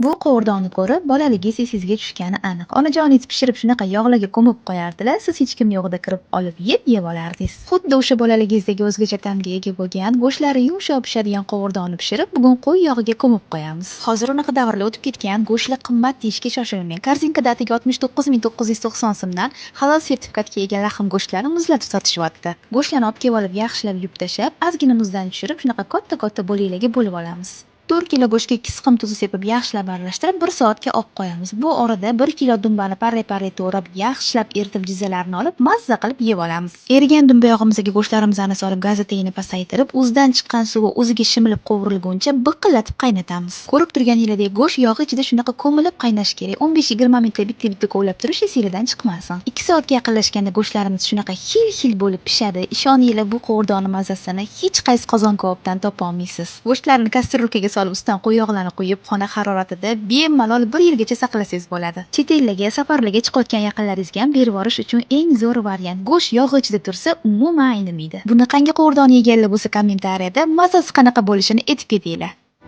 Bu qovurdonni ko'rib, bolaligingiz esingizga tushgani aniq. Onajoningiz pishirib shunaqa yog'larga ko'mib qo'yardilar, siz hech kim yo'g'ida kirib olib yeb olardingiz. Xuddi o'sha bolaligingizdagi o'zgacha ta'mga ega bo'lgan, go'shtlari yumshoq pishadigan qovurdonni pishirib, bugun qo'y yog'iga ko'mib qo'yamiz. Hozir unaqa davrlar o'tib ketgan, go'shtlar qimmat deyishga shoshilmang. Korzinkada atigi 69.990 so'mdan halol sertifikatga ega lahm go'shtlarini muzlatib sotishyapti. Go'shtlarni olib kelib olib, yaxshilab yuvib tashlab, ozgina muzdan tushirib, shunaqa katta-katta bo'laklarga bo'lib olamiz. 4 kilo go'shtga 2 siqim tuzni sepib yaxshilab aralashtirib 1 soatga olib qo'yamiz. Bu orada 1 kilo dumbani parra-parra to'g'rab, yaxshilab eritib jizzalarini olib, mazza qilib yeb olamiz. Erigan dumba yog'imizga go'shtlarimizni solib, gazi tagini pasaytirib, o'zidan chiqqan suvi o'ziga shimilib qovurilguncha biqillatib qaynatamiz. Ko'rib turganingizdek, go'sht yog' ichida shunaqa ko'milib qaynashi kerak. 15-20 minutda bitta-bitta kovlab turish esingizdan chiqmasin. 2 soatga yaqinlashganda go'shtlarimiz shunaqa xil-xil bo'lib pishadi. Ishoninglar, bu qovurdonni mazasini hech qaysi qozon kabobdan topa olmaysiz. Go'shtlarni kastrulkaga solib ustidan qo'y yog'larini quyib, xona haroratida bemalol 1 yilgacha saqlasangiz bo'ladi. Chet ellarga, safarlarga chiqayotgan yaqinlaringizga ham berib yuborish uchun eng zo'r variant. Go'sht yog' ichida tursa, umuman aynimaydi. Bunaqangi qovurdonni yeganlar bo'lsa, kommentariyada mazasi qanaqa bo'lishini aytib ketinglar.